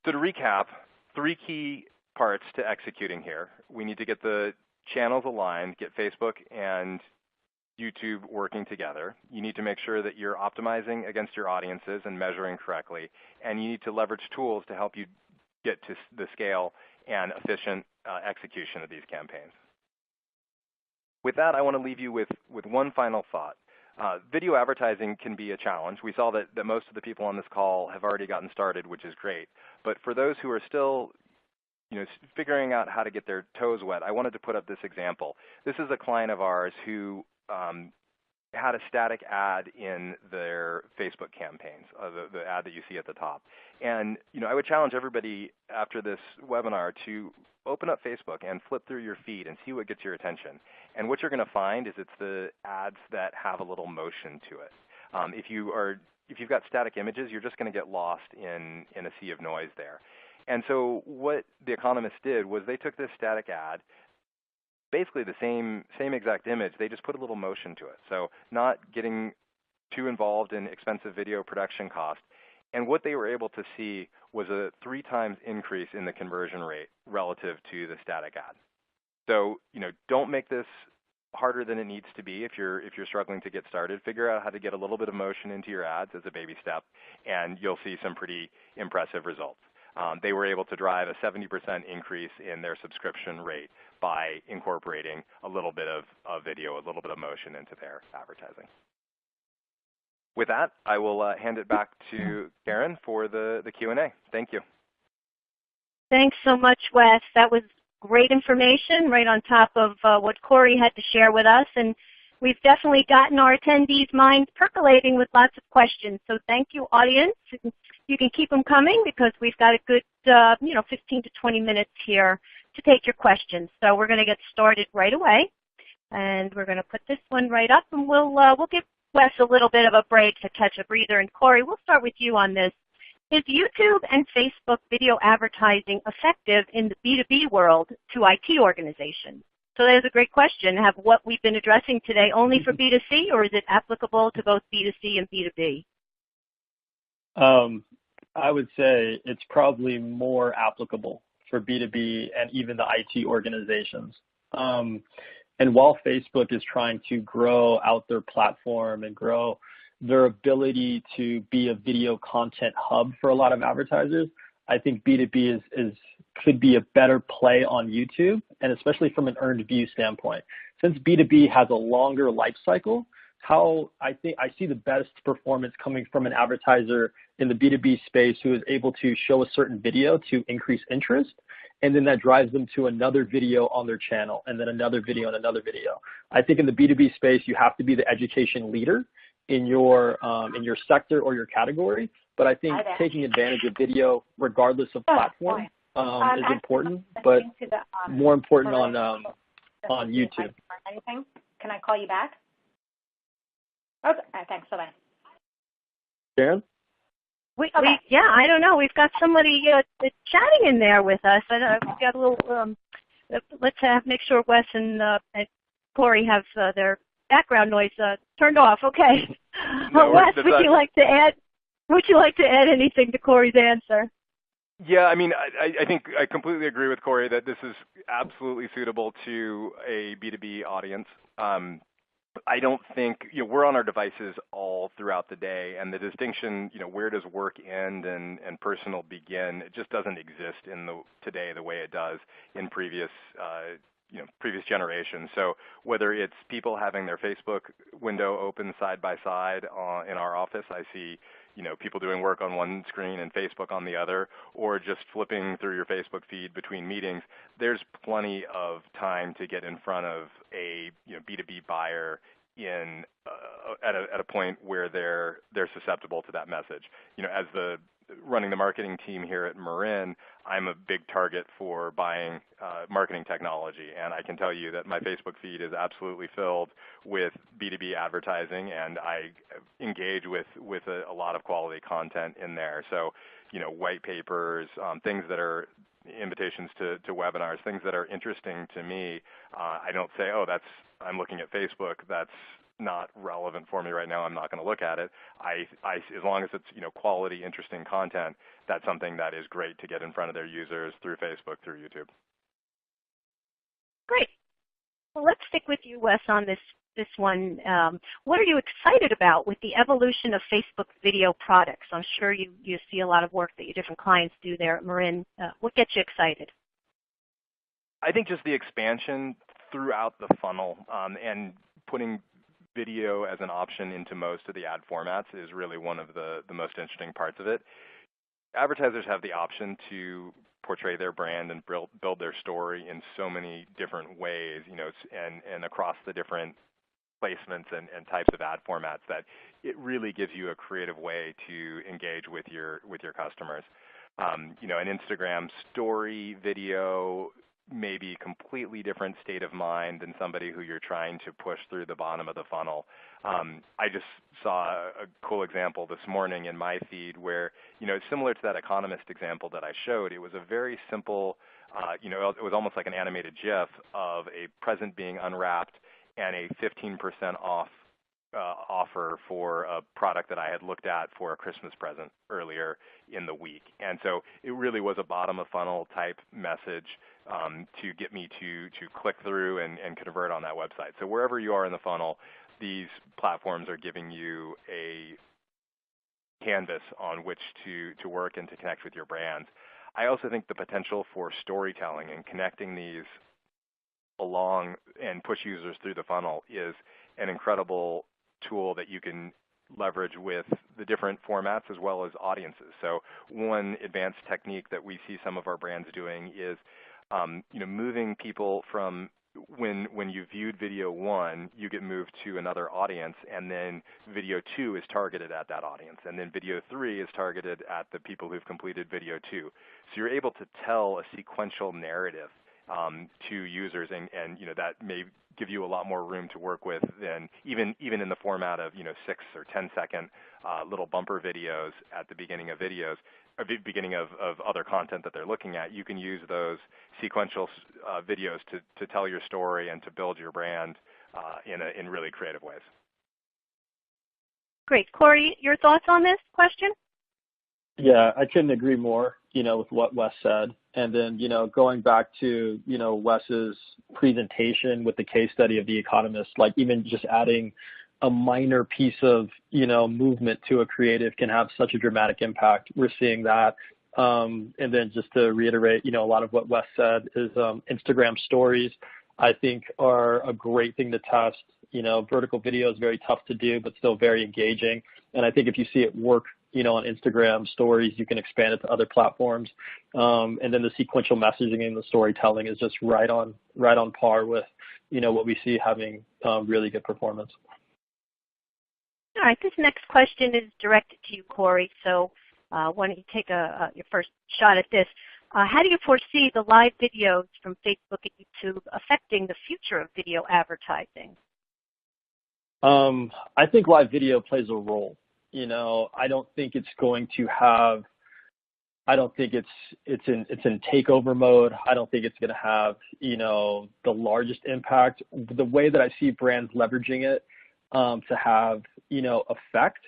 So to recap, 3 key parts to executing here. We need to get the channels aligned, get Facebook and YouTube working together. You need to make sure that you're optimizing against your audiences and measuring correctly, and you need to leverage tools to help you get to the scale and efficient execution of these campaigns. With that, I want to leave you with one final thought. Video advertising can be a challenge. We saw that most of the people on this call have already gotten started, which is great. But for those who are still figuring out how to get their toes wet, I wanted to put up this example. This is a client of ours who had a static ad in their Facebook campaigns, the ad that you see at the top. And I would challenge everybody after this webinar to open up Facebook and flip through your feed and see what gets your attention. And what you're going to find is it's the ads that have a little motion to it. If you've got static images, you're just going to get lost in a sea of noise there. And so what The Economist did was they took this static ad, basically the same exact image, they just put a little motion to it. So not getting too involved in expensive video production cost. And what they were able to see was a 3 times increase in the conversion rate relative to the static ad. So don't make this harder than it needs to be if you're struggling to get started. Figure out how to get a little bit of motion into your ads as a baby step, and you'll see some pretty impressive results. They were able to drive a 70% increase in their subscription rate by incorporating a little bit of video, a little bit of motion into their advertising. With that, I will hand it back to Karen for the Q&A. Thank you. Thanks so much, Wes. That was great information right on top of what Corey had to share with us. And we've definitely gotten our attendees' minds percolating with lots of questions. So thank you, audience. You can keep them coming because we've got a good 15 to 20 minutes here to take your questions. So we're going to get started right away. And we're going to put this one right up, and we'll give Wes a little bit of a break to catch a breather. And Corey, we'll start with you on this. Is YouTube and Facebook video advertising effective in the B2B world to IT organizations? So that is a great question. Have what we've been addressing today only for B2C, or is it applicable to both B2C and B2B? I would say it's probably more applicable for B2B and even the IT organizations. And while Facebook is trying to grow out their platform and grow their ability to be a video content hub for a lot of advertisers, I think B2B could be a better play on YouTube, and especially from an earned view standpoint. Since B2B has a longer life cycle, how I see the best performance coming from an advertiser in the B2B space who is able to show a certain video to increase interest, and then that drives them to another video on their channel, and then another video and another video. I think in the B2B space, you have to be the education leader in your sector or your category, but I think taking advantage of video, regardless of platform, is important, but more important on YouTube. Anything? Can I call you back? Okay, thanks. Bye-bye. Sharon? Yeah, I don't know. We've got somebody chatting in there with us. We've got a little. Let's make sure Wes and Corey have their background noise turned off. Okay. No, Wes, would you like to add? Would you like to add anything to Corey's answer? Yeah, I mean, I think I completely agree with Corey that this is absolutely suitable to a B2B audience. I don't think, we're on our devices all throughout the day, and the distinction, where does work end and personal begin, it just doesn't exist today the way it does in previous generations. So whether it's people having their Facebook window open side by side in our office, I see people doing work on one screen and Facebook on the other, or just flipping through your Facebook feed between meetings, there's plenty of time to get in front of a B2B buyer at a point where they're susceptible to that message. As running the marketing team here at Marin, I'm a big target for buying marketing technology, and I can tell you that my Facebook feed is absolutely filled with B2B advertising, and I engage with a lot of quality content in there. So, white papers, things that are invitations to webinars, things that are interesting to me. I don't say, I'm looking at Facebook, that's not relevant for me right now, I'm not going to look at it. As long as it's quality, interesting content, that's something that is great to get in front of their users through Facebook, through YouTube. Great. Well, let's stick with you, Wes, on this one. What are you excited about with the evolution of Facebook video products? I'm sure you see a lot of work that your different clients do there at Marin. What gets you excited? I think just the expansion throughout the funnel and putting video as an option into most of the ad formats is really one of the most interesting parts of it. Advertisers have the option to portray their brand and build their story in so many different ways, and across the different placements and types of ad formats that it really gives you a creative way to engage with your customers. An Instagram story video may be a completely different state of mind than somebody who you're trying to push through the bottom of the funnel. I just saw a cool example this morning in my feed where, it's similar to that Economist example that I showed. It was a very simple, it was almost like an animated GIF of a present being unwrapped and a 15% off offer for a product that I had looked at for a Christmas present earlier in the week. And so it really was a bottom of funnel type message to get me to click through and convert on that website. So wherever you are in the funnel, these platforms are giving you a canvas on which to work and to connect with your brands. I also think the potential for storytelling and connecting these along and push users through the funnel is an incredible tool that you can leverage with the different formats as well as audiences. So one advanced technique that we see some of our brands doing is moving people from when you viewed video 1, you get moved to another audience, and then video 2 is targeted at that audience, and then video 3 is targeted at the people who've completed video 2. So you're able to tell a sequential narrative to users, and that may give you a lot more room to work with than even in the format of 6 or 10 second little bumper videos at the beginning of videos. beginning of other content that they're looking at, you can use those sequential videos to tell your story and to build your brand in really creative ways. Great. Corey, your thoughts on this question? Yeah, I couldn't agree more, with what Wes said. And then, going back to, Wes's presentation with the case study of The Economist, like even just adding a minor piece of, movement to a creative can have such a dramatic impact. We're seeing that. And then just to reiterate, a lot of what Wes said is Instagram stories, I think, are a great thing to test. Vertical video is very tough to do, but still very engaging. And I think if you see it work, on Instagram stories, you can expand it to other platforms. And then the sequential messaging and the storytelling is just right on par with, what we see having really good performance. All right, this next question is directed to you, Corey. So why don't you take your first shot at this? How do you foresee the live videos from Facebook and YouTube affecting the future of video advertising? I think live video plays a role. I don't think it's going to have. I don't think it's in takeover mode. I don't think it's going to have the largest impact. The way that I see brands leveraging it to have effect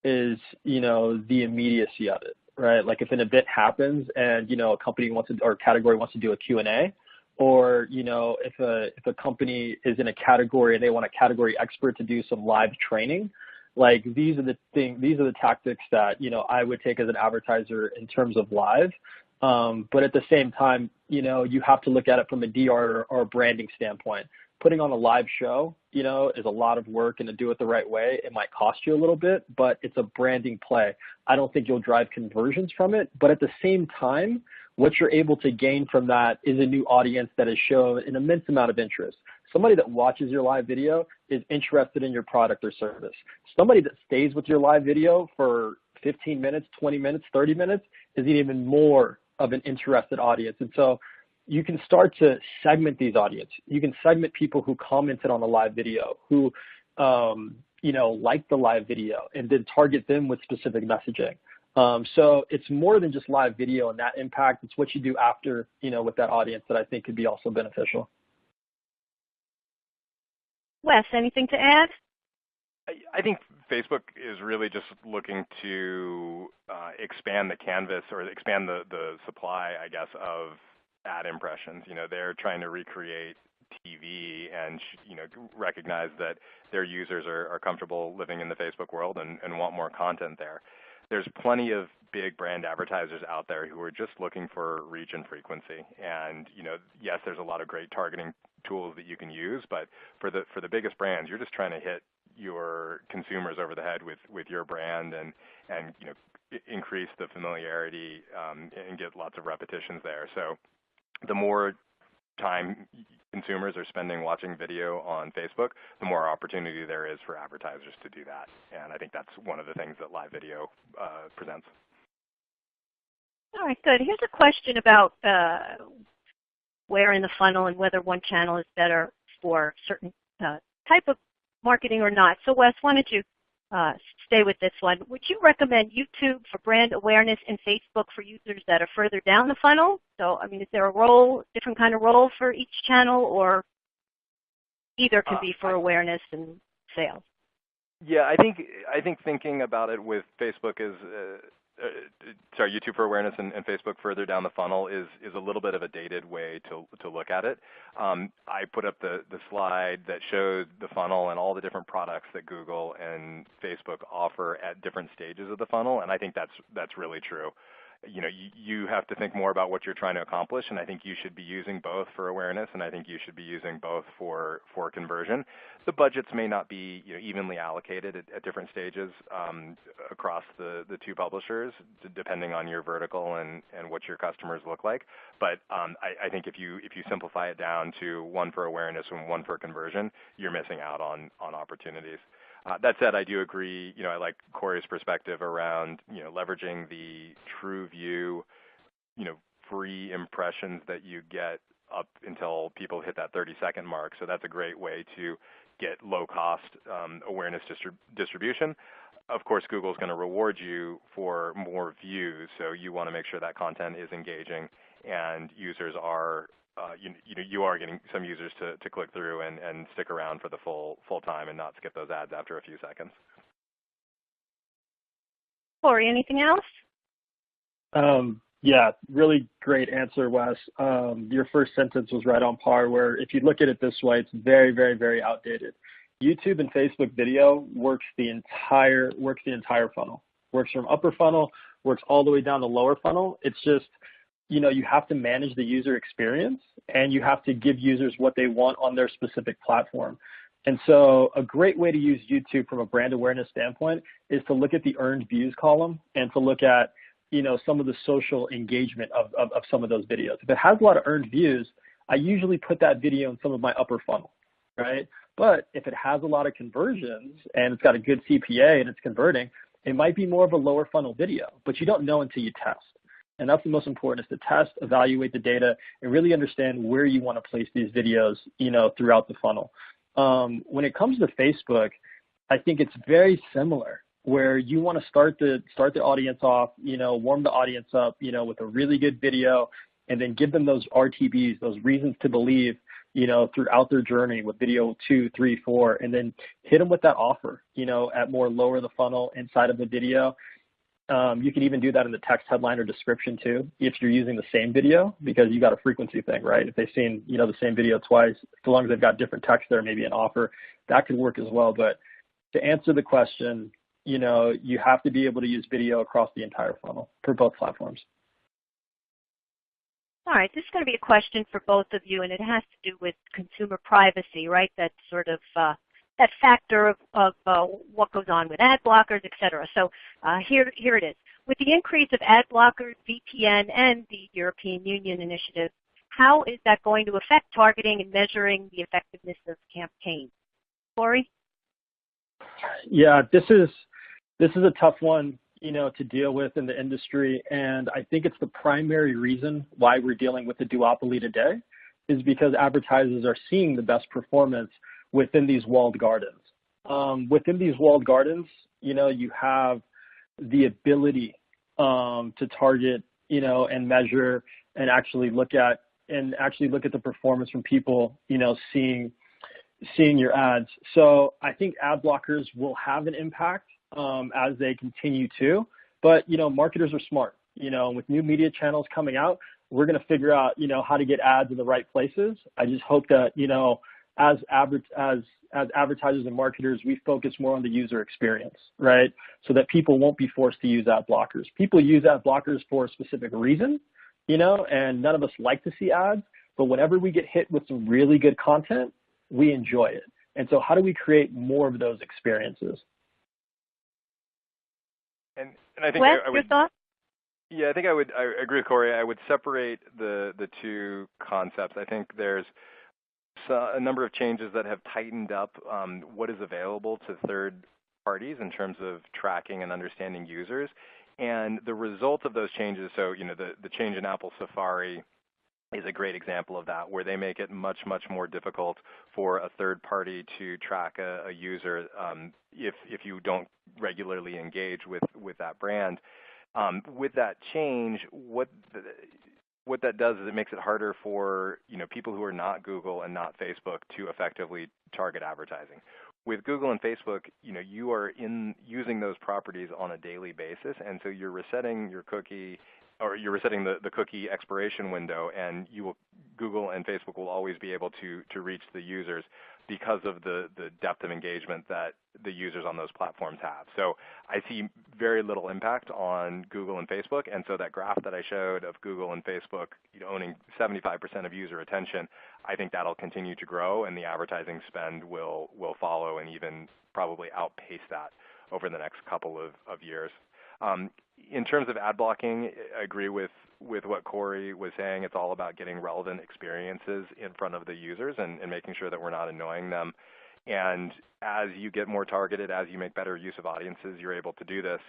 is the immediacy of it, right? Like if an event happens and a company wants to or category wants to do a Q&A, or if a company is in a category and they want a category expert to do some live training. Like these are the tactics that I would take as an advertiser in terms of live, but at the same time you have to look at it from a DR or a branding standpoint. Putting on a live show is a lot of work, and to do it the right way, it might cost you a little bit, but it's a branding play. I don't think you'll drive conversions from it, but at the same time, what you're able to gain from that is a new audience that has shown an immense amount of interest. Somebody that watches your live video is interested in your product or service. Somebody that stays with your live video for 15 minutes, 20 minutes, 30 minutes is even more of an interested audience. And so you can start to segment these audiences. You can segment people who commented on the live video, who like the live video, and then target them with specific messaging. So it's more than just live video and that impact. It's what you do after, with that audience that I think could be also beneficial. Wes, anything to add? I think Facebook is really just looking to expand the canvas or expand the supply, I guess, of ad impressions. They're trying to recreate TV and, recognize that their users are comfortable living in the Facebook world and want more content there. There's plenty of big brand advertisers out there who are just looking for reach and frequency. And, yes, there's a lot of great targeting tools that you can use, but for the biggest brands, you're just trying to hit your consumers over the head with your brand and increase the familiarity and get lots of repetitions there. So the more time consumers are spending watching video on Facebook, the more opportunity there is for advertisers to do that. And I think that's one of the things that live video presents. All right, good. Here's a question about where in the funnel and whether one channel is better for certain type of marketing or not. So Wes, why don't you stay with this one? Would you recommend YouTube for brand awareness and Facebook for users that are further down the funnel? So, is there a different kind of role for each channel, or either can be for awareness and sales? Yeah, I think thinking about it with Facebook is, YouTube for awareness and Facebook further down the funnel is a little bit of a dated way to look at it. I put up the slide that showed the funnel and all the different products that Google and Facebook offer at different stages of the funnel, and I think that's really true. You have to think more about what you're trying to accomplish, and I think you should be using both for awareness, and I think you should be using both for conversion. The budgets may not be evenly allocated at different stages across the two publishers, depending on your vertical and what your customers look like. But I think if you simplify it down to one for awareness and one for conversion, you're missing out on opportunities. That said, I do agree, I like Corey's perspective around, leveraging the TrueView, free impressions that you get up until people hit that 30-second mark. So that's a great way to get low-cost awareness distribution. of course, Google's going to reward you for more views, so you want to make sure that content is engaging and users are, you are getting some users to click through and stick around for the full time and not skip those ads after a few seconds. Corey, anything else? Yeah, really great answer, Wes. Your first sentence was right on par, where if you look at it this way, it's very, very, very outdated. YouTube and Facebook video works the entire funnel. Works from upper funnel, works all the way down to lower funnel. It's just, you have to manage the user experience and you have to give users what they want on their specific platform. And so a great way to use YouTube from a brand awareness standpoint is to look at the earned views column and to look at, some of the social engagement of some of those videos. If it has a lot of earned views, I usually put that video in some of my upper funnel, right? But if it has a lot of conversions and it's got a good CPA and it's converting, it might be more of a lower funnel video, but you don't know until you test. And that's the most important, is to test, evaluate the data, and really understand where you want to place these videos, throughout the funnel. When it comes to Facebook, I think it's very similar, where you want to start the audience off, warm the audience up, with a really good video, and then give them those RTBs, those reasons to believe, throughout their journey with video 2, 3, 4, and then hit them with that offer, at more lower the funnel inside of the video. You can even do that in the text headline or description too, if you're using the same video, because you got a frequency thing, right? If they've seen, the same video twice, as long as they've got different text there, maybe an offer, that could work as well. But to answer the question, you have to be able to use video across the entire funnel for both platforms. All right, this is going to be a question for both of you, and it has to do with consumer privacy, right? That sort of that factor of what goes on with ad blockers, et cetera. So here it is. With the increase of ad blockers, VPN, and the European Union initiative, how is that going to affect targeting and measuring the effectiveness of campaigns? Corey? Yeah, this is a tough one, to deal with in the industry. And I think it's the primary reason why we're dealing with the duopoly today, is because advertisers are seeing the best performance within these walled gardens. Within these walled gardens, you have the ability to target, and measure and actually look at the performance from people, seeing your ads. So I think ad blockers will have an impact as they continue to, but marketers are smart. With new media channels coming out, we're going to figure out how to get ads in the right places. I just hope that as advertisers and marketers, we focus more on the user experience, right? So that people won't be forced to use ad blockers. People use ad blockers for a specific reason, and none of us like to see ads, but whenever we get hit with some really good content, we enjoy it. And so how do we create more of those experiences? And I think Wes, I would, your thoughts? Yeah, I think I agree with Corey. I would separate the two concepts. I think there's a number of changes that have tightened up what is available to third parties in terms of tracking and understanding users. And the result of those changes, so the change in Apple Safari is a great example of that, where they make it much, much more difficult for a third party to track a user if you don't regularly engage with that brand. With that change, what that does is it makes it harder for people who are not Google and not Facebook to effectively target advertising. With Google and Facebook, you are using those properties on a daily basis, and so you're resetting your cookie, or you're resetting the cookie expiration window, and Google and Facebook will always be able to reach the users because of the depth of engagement that the users on those platforms have. So I see very little impact on Google and Facebook, and so that graph that I showed of Google and Facebook owning 75% of user attention, I think that'll continue to grow, and the advertising spend will follow and even probably outpace that over the next couple of years. In terms of ad blocking, I agree with what Corey was saying. It's all about getting relevant experiences in front of the users and making sure that we're not annoying them. And as you get more targeted, as you make better use of audiences, you're able to do this.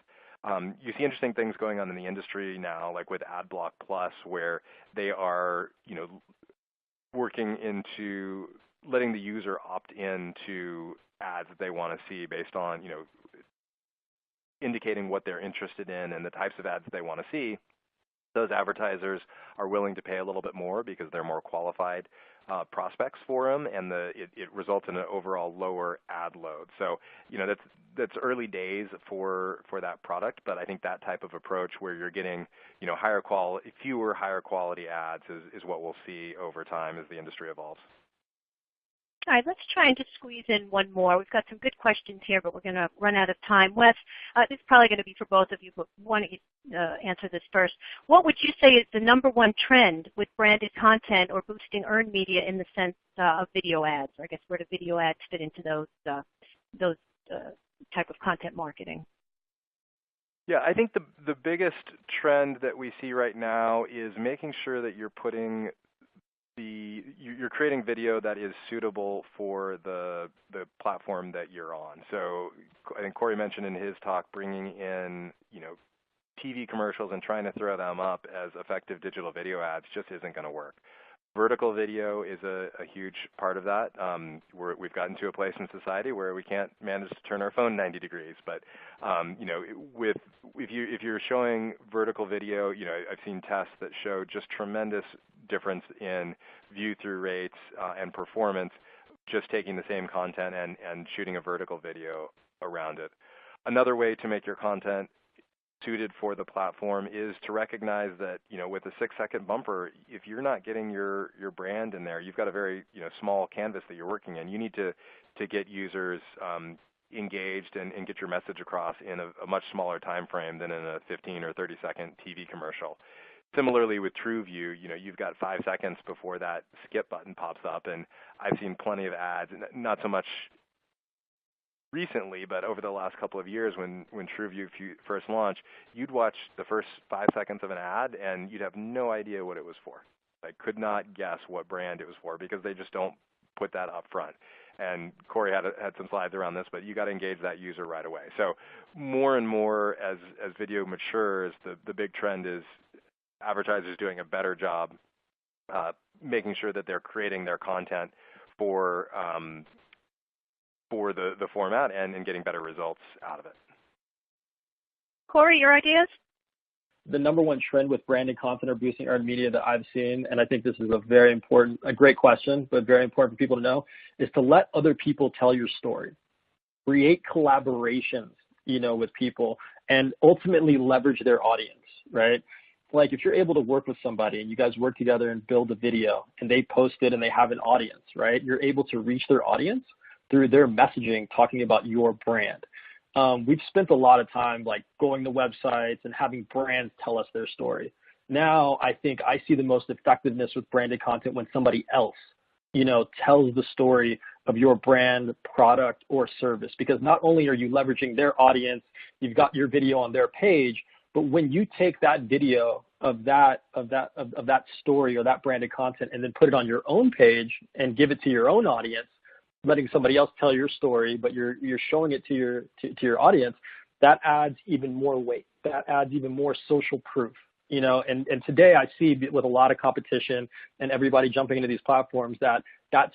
You see interesting things going on in the industry now, like with AdBlock Plus, where they are, working into letting the user opt in to ads that they want to see based on, indicating what they're interested in and the types of ads they want to see, those advertisers are willing to pay a little bit more because they're more qualified prospects for them, and it results in an overall lower ad load. So, that's early days for that product, but I think that type of approach where you're getting, fewer higher quality ads is what we'll see over time as the industry evolves. All right, let's try and just squeeze in one more. We've got some good questions here, but we're going to run out of time. Wes, this is probably going to be for both of you, but why don't you answer this first. What would you say is the #1 trend with branded content or boosting earned media in the sense of video ads? Or I guess where do video ads fit into those type of content marketing? Yeah, I think the biggest trend that we see right now is making sure that you're putting you're creating video that is suitable for the platform that you're on. So I think Corey mentioned in his talk bringing in, TV commercials and trying to throw them up as effective digital video ads just isn't going to work. Vertical video is a huge part of that. We've gotten to a place in society where we can't manage to turn our phone 90 degrees. But if you're showing vertical video, I've seen tests that show just tremendous difference in view-through rates and performance, just taking the same content and shooting a vertical video around it. Another way to make your content suited for the platform is to recognize that, with a 6-second bumper, if you're not getting your brand in there, you've got a very, small canvas that you're working in. You need to get users engaged and get your message across in a much smaller time frame than in a 15 or 30-second TV commercial. Similarly with TrueView, you've got 5 seconds before that skip button pops up, and I've seen plenty of ads, not so much recently, but over the last couple of years when TrueView first launched, you'd watch the first 5 seconds of an ad and you'd have no idea what it was for. I could not guess what brand it was for because they just don't put that up front. And Corey had some slides around this, but you got to engage that user right away. So more and more as video matures, the big trend is advertisers doing a better job making sure that they're creating their content for the format and getting better results out of it. Corey, your ideas? The #1 trend with branded content or boosting earned media that I've seen, and I think this is a great question, but very important for people to know, is to let other people tell your story. Create collaborations, with people, and ultimately leverage their audience, right? Like if you're able to work with somebody and you guys work together and build a video and they post it and they have an audience, right? You're able to reach their audience through their messaging, talking about your brand. We've spent a lot of time like going to websites and having brands tell us their story. Now I think I see the most effectiveness with branded content when somebody else, tells the story of your brand, product, or service, because not only are you leveraging their audience, you've got your video on their page, but when you take that video of that story or that branded content and then put it on your own page and give it to your own audience, letting somebody else tell your story, but you're showing it to your audience, that adds even more weight. That adds even more social proof. And today I see with a lot of competition and everybody jumping into these platforms that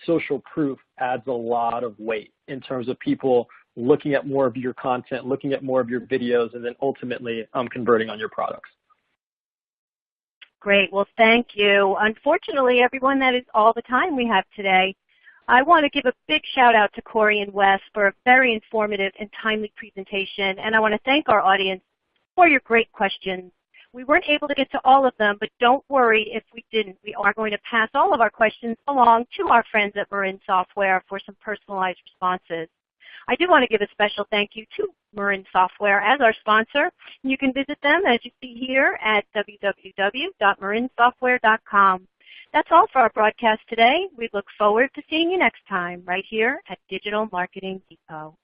social proof adds a lot of weight in terms of people looking at more of your content, looking at more of your videos, and then ultimately converting on your products. Great. Well, thank you. Unfortunately, everyone, that is all the time we have today. I want to give a big shout out to Corey and Wes for a very informative and timely presentation, and I want to thank our audience for your great questions. We weren't able to get to all of them, but don't worry if we didn't. We are going to pass all of our questions along to our friends at Marin Software for some personalized responses. I do want to give a special thank you to Marin Software as our sponsor. You can visit them, as you see here, at www.marinsoftware.com. That's all for our broadcast today. We look forward to seeing you next time right here at Digital Marketing Depot.